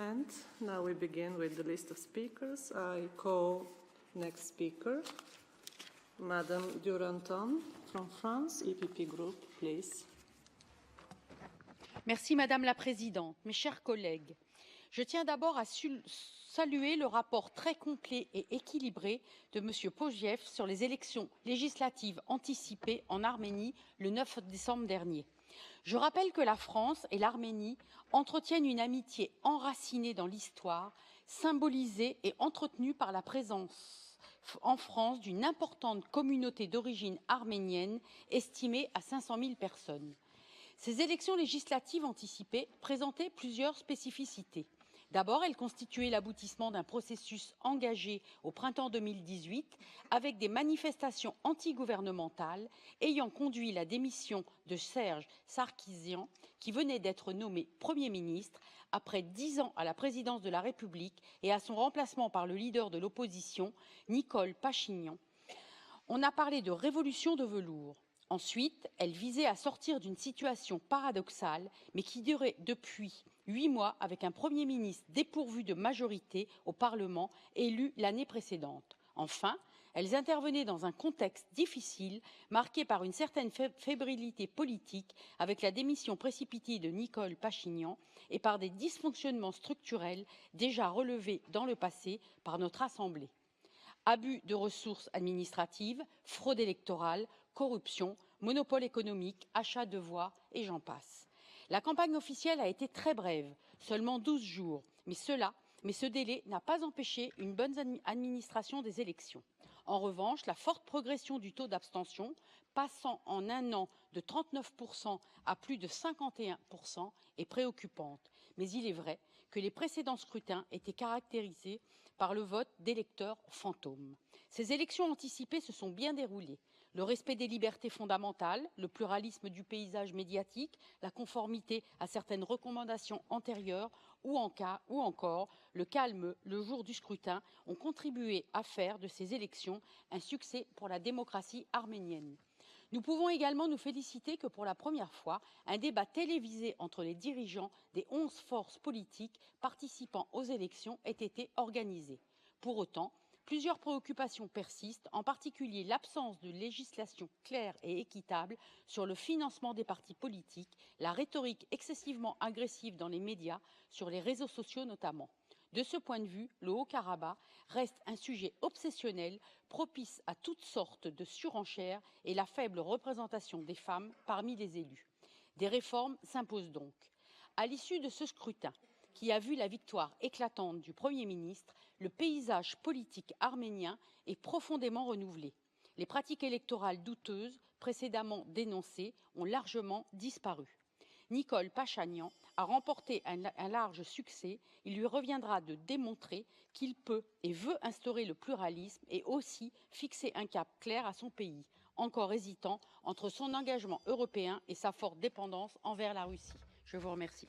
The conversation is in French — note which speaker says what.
Speaker 1: And now we begin with the list of speakers. I call next speaker, Madame Duranton from France, EPP Group, please.
Speaker 2: Merci Madame la Présidente. Mes chers collègues, je tiens d'abord à saluer le rapport très complet et équilibré de M. Pojiev sur les élections législatives anticipées en Arménie le 9 décembre dernier. Je rappelle que la France et l'Arménie entretiennent une amitié enracinée dans l'histoire, symbolisée et entretenue par la présence en France d'une importante communauté d'origine arménienne estimée à 500 000 personnes. Ces élections législatives anticipées présentaient plusieurs spécificités. D'abord, elles constituaient l'aboutissement d'un processus engagé au printemps 2018 avec des manifestations antigouvernementales ayant conduit la démission de Serge Sarkisian, qui venait d'être nommé Premier ministre après 10 ans à la présidence de la République, et à son remplacement par le leader de l'opposition, Nicole Pachinian. On a parlé de révolution de velours. Ensuite, elle visait à sortir d'une situation paradoxale, mais qui durait depuis 8 mois avec un Premier ministre dépourvu de majorité au Parlement, élu l'année précédente. Enfin, elles intervenaient dans un contexte difficile, marqué par une certaine fébrilité politique, avec la démission précipitée de Nicole Pachinian et par des dysfonctionnements structurels déjà relevés dans le passé par notre Assemblée. Abus de ressources administratives, fraude électorale, corruption, monopole économique, achat de voix et j'en passe. La campagne officielle a été très brève, seulement 12 jours, mais ce délai n'a pas empêché une bonne administration des élections. En revanche, la forte progression du taux d'abstention, passant en un an de 39% à plus de 51%, est préoccupante. Mais il est vrai que les précédents scrutins étaient caractérisés par le vote d'électeurs fantômes. Ces élections anticipées se sont bien déroulées. Le respect des libertés fondamentales, le pluralisme du paysage médiatique, la conformité à certaines recommandations antérieures ou encore le calme le jour du scrutin ont contribué à faire de ces élections un succès pour la démocratie arménienne. Nous pouvons également nous féliciter que pour la première fois, un débat télévisé entre les dirigeants des 11 forces politiques participant aux élections ait été organisé. Pour autant, plusieurs préoccupations persistent, en particulier l'absence de législation claire et équitable sur le financement des partis politiques, la rhétorique excessivement agressive dans les médias, sur les réseaux sociaux notamment. De ce point de vue, le Haut-Karabakh reste un sujet obsessionnel, propice à toutes sortes de surenchères et la faible représentation des femmes parmi les élus. Des réformes s'imposent donc. À l'issue de ce scrutin, qui a vu la victoire éclatante du Premier ministre, le paysage politique arménien est profondément renouvelé. Les pratiques électorales douteuses, précédemment dénoncées, ont largement disparu. Nicole Pachinian a remporté un large succès. Il lui reviendra de démontrer qu'il peut et veut instaurer le pluralisme et aussi fixer un cap clair à son pays, encore hésitant entre son engagement européen et sa forte dépendance envers la Russie. Je vous remercie.